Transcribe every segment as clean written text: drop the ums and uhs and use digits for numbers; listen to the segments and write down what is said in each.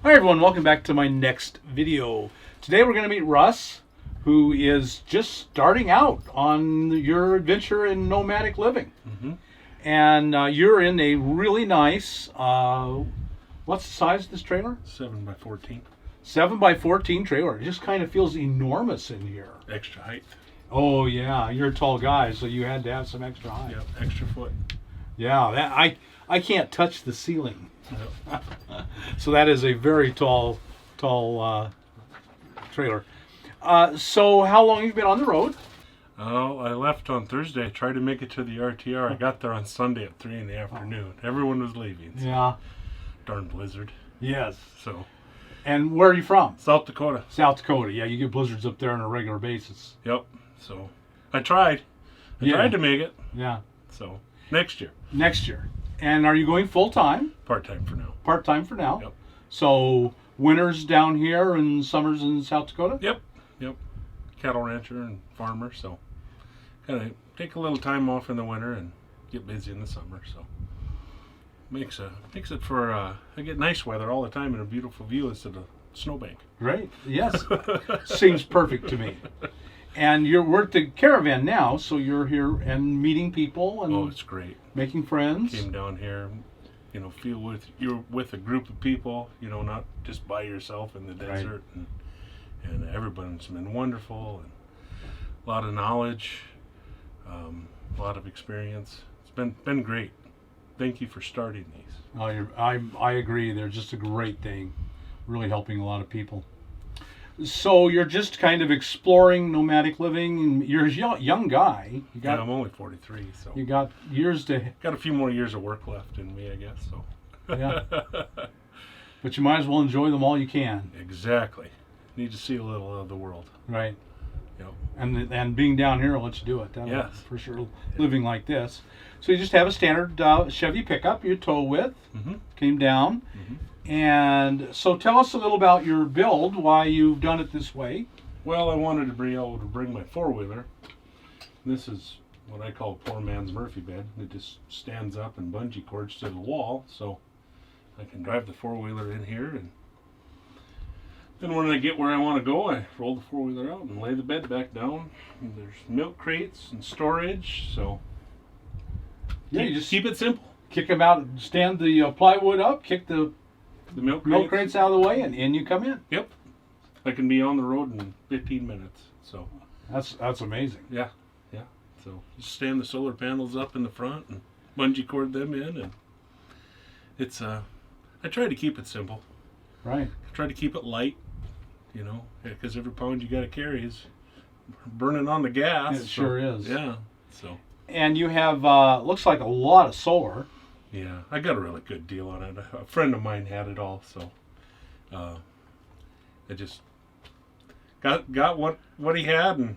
Hi everyone, welcome back to my next video. Today we're going to meet Russ, who is just starting out on your adventure in nomadic living. And you're in a really nice, what's the size of this trailer? 7x14. 7x14 trailer. It just kind of feels enormous in here. Extra height. Oh yeah, you're a tall guy, so you had to have some extra height. Yep, extra foot. Yeah, that I can't touch the ceiling. Yep. So that is a very tall trailer. So how long have you been on the road? Oh, I left on Thursday. I tried to make it to the RTR. I got there on Sunday at 3 in the afternoon. Everyone was leaving. So Yeah. darn blizzard. Yes. So. And where are you from? South Dakota. South Dakota. Yeah, you get blizzards up there on a regular basis. Yep. So I tried. I tried to make it. Yeah. So next year. Next year. And are you going full time? Part-time for now. Part time for now. Yep. So winters down here and summers in South Dakota? Yep. Yep. Cattle rancher and farmer. So kind of take a little time off in the winter and get busy in the summer. So makes it for I get nice weather all the time and a beautiful view instead of snowbank. Great. Yes. Seems perfect to me. And we're at the caravan now, so you're here and meeting people and Oh, it's great. making friends. Came down here, you're with a group of people, not just by yourself in the desert, and everyone's been wonderful and a lot of knowledge, a lot of experience. It's been great. Thank you for starting these. Oh, I agree. They're just a great thing, really helping a lot of people. So you're just kind of exploring nomadic living, and you're a young guy. I'm only 43, so you got years to. Got a few more years of work left in me, I guess. So. Yeah. But you might as well enjoy them all you can. Exactly. Need to see a little of the world. Right. Yep. And being down here will let you do it. Yes. For sure. Living like this. So you just have a standard Chevy pickup you tow with. Came down. And so tell us a little about your build, why you've done it this way. Well, I wanted to be able to bring my four-wheeler. This is what I call a poor man's Murphy bed. It just stands up and bungee cords to the wall, so I can drive the four-wheeler in here. And then when I get where I want to go, I roll the four-wheeler out and lay the bed back down. And there's milk crates and storage, so Yeah, you just keep it simple. kick them out, stand the plywood up, kick the milk crates out of the way, and in you come in. Yep. I can be on the road in 15 minutes. So that's amazing. Yeah. So just stand the solar panels up in the front and bungee cord them in, and it's I try to keep it simple. Right. I try to keep it light, because every pound you got to carry is burning on the gas. It sure is. Yeah. So. And you have looks like a lot of solar. Yeah, I got a really good deal on it. A friend of mine had it all, so I just got what he had, and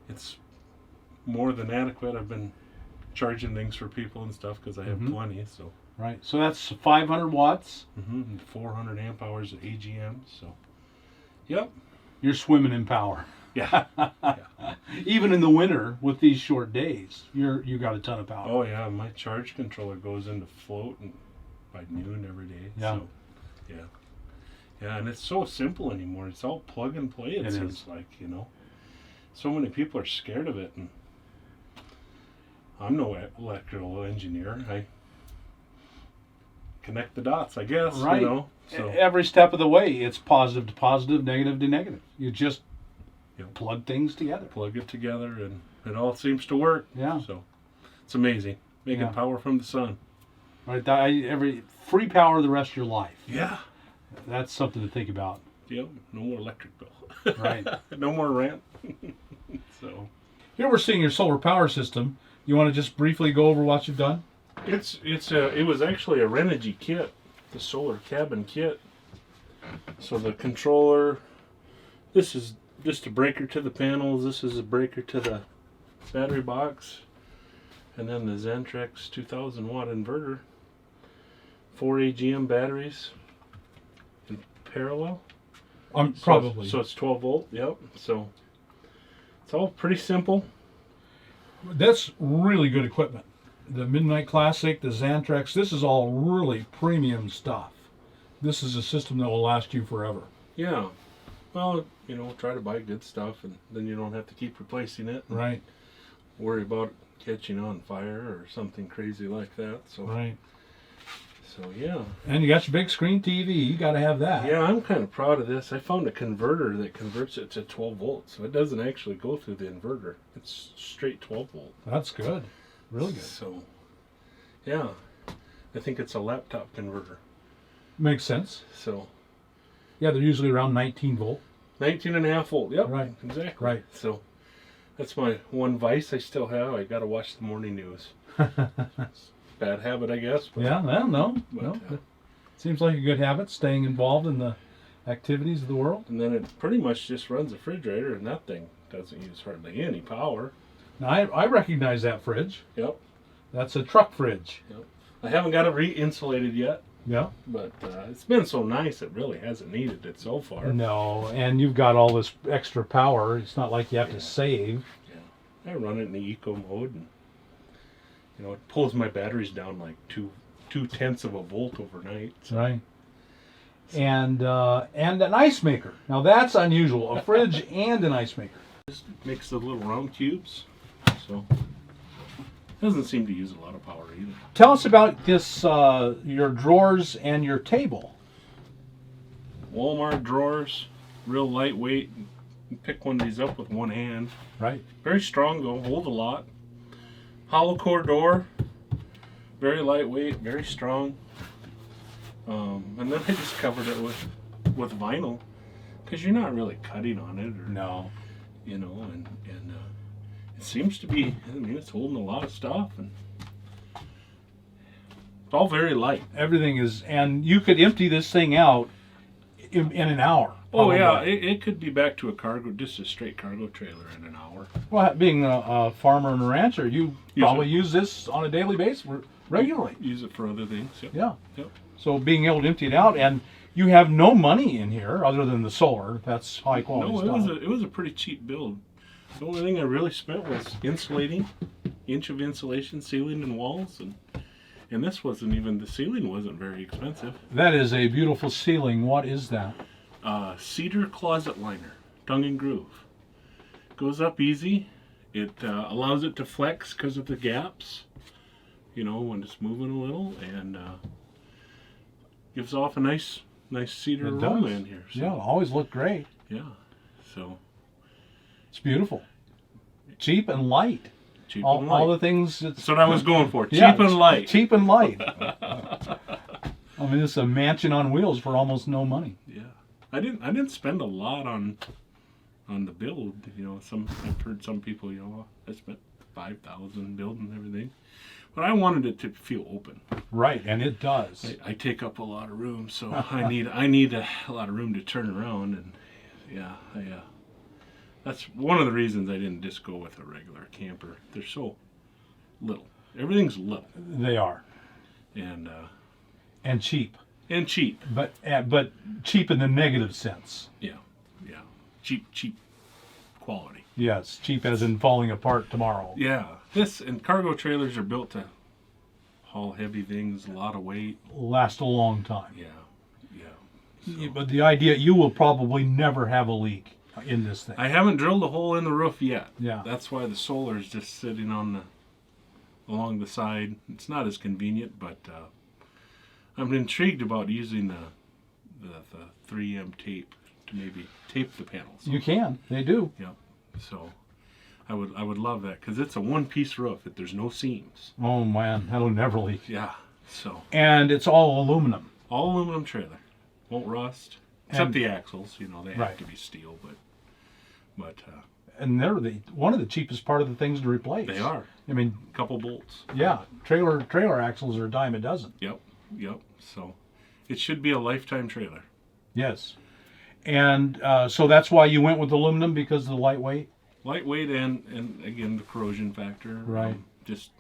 it's more than adequate. I've been charging things for people and stuff because I have plenty. So right, so that's 500 watts. And 400 amp hours of AGM. So, yep, you're swimming in power. Yeah. Even in the winter with these short days, you got a ton of power. Oh yeah, my charge controller goes into float by noon every day. Yeah. So, yeah, and it's so simple anymore. It's all plug and play. It seems like so many people are scared of it, and I'm no electrical engineer. I connect the dots, I guess. Right. So every step of the way, it's positive to positive, negative to negative. You just plug things together. Plug it together, and it all seems to work. Yeah. So it's amazing. Making power from the sun. Right. Every free power the rest of your life. Yeah. That's something to think about. Yep. No more electric bill. Right. No more rent. So here we're seeing your solar power system. You want to just briefly go over what you've done? It was actually a Renogy kit, the solar cabin kit. So the controller, this is just a breaker to the panels. This is a breaker to the battery box, and then the Xantrex 2000 watt inverter. 4 AGM batteries in parallel. Probably. So it's 12 volt. Yep. So it's all pretty simple. That's really good equipment. The Midnight Classic, the Xantrex, this is all really premium stuff. This is a system that will last you forever. Yeah. Well, you know, try to buy good stuff, and then you don't have to keep replacing it. Right. Worry about catching on fire or something crazy like that. So. Right. So yeah. And you got your big screen TV. You got to have that. Yeah, I'm kind of proud of this. I found a converter that converts it to 12 volts, so it doesn't actually go through the inverter. It's straight 12 volt. That's good. Really good. So, yeah, I think it's a laptop converter. Makes sense. So, yeah, they're usually around 19 volt. 19 and a half volt. Yep. Right. Exactly. Right. So, that's my one vice I still have. I got to watch the morning news. Bad habit, I guess. But, Yeah, well, no. But, No. Seems like a good habit, staying involved in the activities of the world. and then it pretty much just runs the refrigerator, and that thing doesn't use hardly any power. Now, I recognize that fridge. Yep. That's a truck fridge. Yep. I haven't got it re-insulated yet, Yeah. but it's been so nice it really hasn't needed it so far. No, and you've got all this extra power. It's not like you have to save. I run it in the eco mode, and you know it pulls my batteries down like 2/10 of a volt overnight. So. Right. And an ice maker. Now that's unusual. A fridge and an ice maker. Just makes the little round cubes, so doesn't seem to use a lot of power either. Tell us about this, your drawers and your table. Walmart drawers, real lightweight. You pick one of these up with one hand. Right. Very strong though, hold a lot. Hollow core door, very lightweight, very strong. And then I just covered it with vinyl, because you're not really cutting on it, or No. you know, and it seems to be. I mean, it's holding a lot of stuff, and it's all very light. Everything is, and you could empty this thing out in an hour. Oh yeah, probably. it could be back to a cargo, just a straight cargo trailer in an hour. Well, being a farmer and a rancher, you Use probably it. use this on a daily basis regularly. Use it for other things. Yep. Yeah. Yep. So being able to empty it out, and you have no money in here other than the solar. That's high quality No, stuff. it was a pretty cheap build. The only thing I really spent was insulating, inch of insulation, ceiling and walls, and this wasn't even, the ceiling wasn't very expensive. That is a beautiful ceiling. What is that? Cedar closet liner, tongue and groove. Goes up easy. It allows it to flex because of the gaps, you know, when it's moving a little, and gives off a nice cedar It aroma does. in here. So, Yeah, always look great. yeah. So It's beautiful. Cheap and light. cheap All, and light. all the things. That's what I was going for. Cheap Yeah, and light. Cheap and light. I mean, it's a mansion on wheels for almost no money. Yeah, I didn't spend a lot on the build. You know, I've heard some people, you know, I spent $5,000 building everything, but I wanted it to feel open. Right, and it does. I take up a lot of room, so I need a lot of room to turn around, and yeah, that's one of the reasons I didn't just go with a regular camper. They're so little. Everything's little They are, and cheap, cheap. but cheap in the negative sense. Yeah, cheap quality. Yes, cheap as in falling apart tomorrow. Yeah, this and cargo trailers are built to haul heavy things, a lot of weight. Last a long time. Yeah. But the idea, you will probably never have a leak in this thing. I haven't drilled a hole in the roof yet. Yeah. That's why the solar is just sitting along the side. It's not as convenient, but I'm intrigued about using the 3M tape to maybe tape the panels. You can. They do. Yep. So I would love that, because it's a one-piece roof. There's no seams. Oh man, that'll never leak. Yeah. So And it's all aluminum. all aluminum trailer, won't rust, except And- the axles. You know, they have Right. to be steel, but And they're one of the cheapest part of the things to replace. they are I mean, a couple bolts. yeah, trailer axles are a dime a dozen. Yep. So it should be a lifetime trailer. Yes. And so that's why you went with aluminum, because of the lightweight. Lightweight and again the corrosion factor. Right. Just,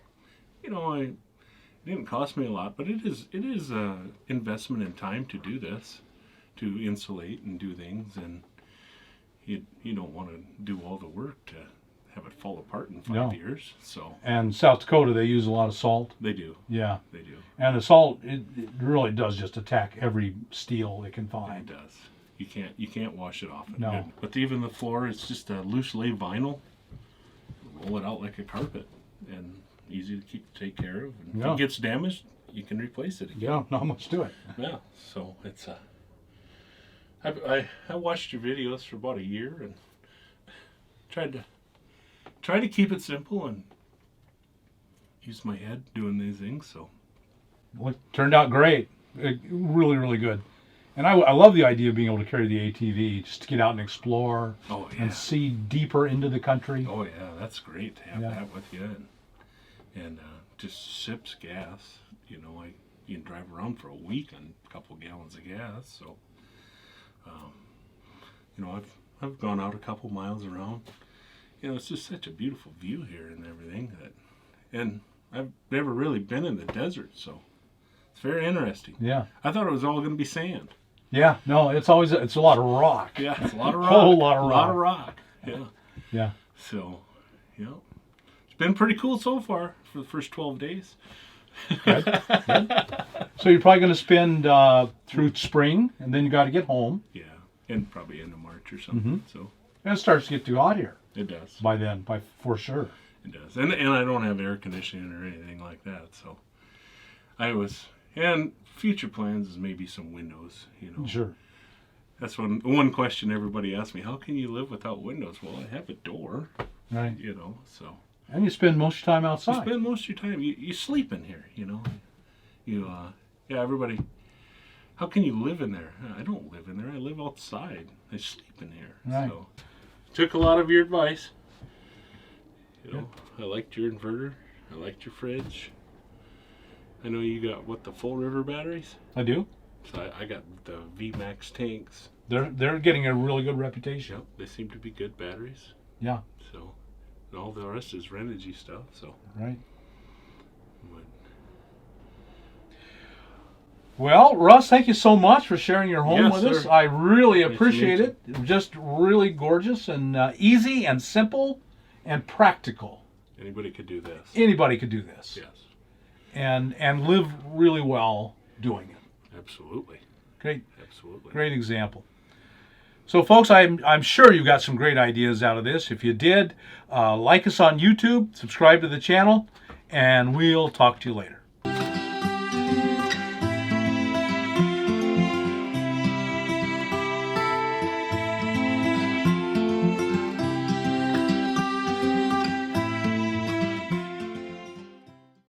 you know, it didn't cost me a lot, but it is a investment in time to do this, to insulate and do things, and you don't want to do all the work to have it fall apart in 5 No. years. So And South Dakota, they use a lot of salt. they do. Yeah. They do. And the salt, it really does just attack every steel it can It find. does. You can't wash it off. No. But even the floor, it's just a loose lay vinyl. Roll it out like a carpet, and easy to take care of. And Yeah. if it gets damaged, you can replace it again. Yeah, not much to it. Yeah. So it's I watched your videos for about a year and tried to keep it simple and use my head doing these things. So Well, it turned out great. Really, really good. And I love the idea of being able to carry the ATV just to get out and explore oh yeah. and see deeper into the country. Oh yeah, that's great to have Yeah. that with you, and just sips gas. You know, you can drive around for a week on a couple gallons of gas. So, you know, I've gone out a couple miles around. You know, it's just such a beautiful view here and everything and I've never really been in the desert, so it's very interesting. Yeah. I thought it was all going to be sand. Yeah. No, it's a lot of rock. Yeah, it's a lot of rock. Whole lot of A lot of rock. Yeah. Yeah. So, you know, it's been pretty cool so far for the first 12 days. Good. So you're probably going to spend through spring, and then you got to get home. Yeah, and probably end of March or something. So And it starts to get too hot here it does. by then, for sure. It does. And I don't have air conditioning or anything like that. So and future plans is maybe some windows, you know. Sure. That's one question everybody asks me, how can you live without windows? Well, I have a door, Right. you know, so. And you spend most of your time You outside. spend most of your time, you sleep in here, you know. Yeah, everybody, how can you live in there? I don't live in there. I live outside. I sleep in here. Right. So, took a lot of your advice. You know, I liked your inverter. I liked your fridge. I know you got, the Full River batteries? I do. So I got the VMAX tanks. They're getting a really good reputation. Yep, they seem to be good batteries. Yeah. So, and all the rest is Renogy stuff. So, Right. but, Well, Russ, thank you so much for sharing your home Yes, with us. sir. I really Nice to appreciate meet it. Just really gorgeous and easy and simple and practical. anybody could do this. Anybody could do this. Yes, And live really well doing it. absolutely, Great, absolutely. great example. So, folks, I'm sure you got some great ideas out of this. If you did, like us on YouTube, subscribe to the channel, and we'll talk to you later.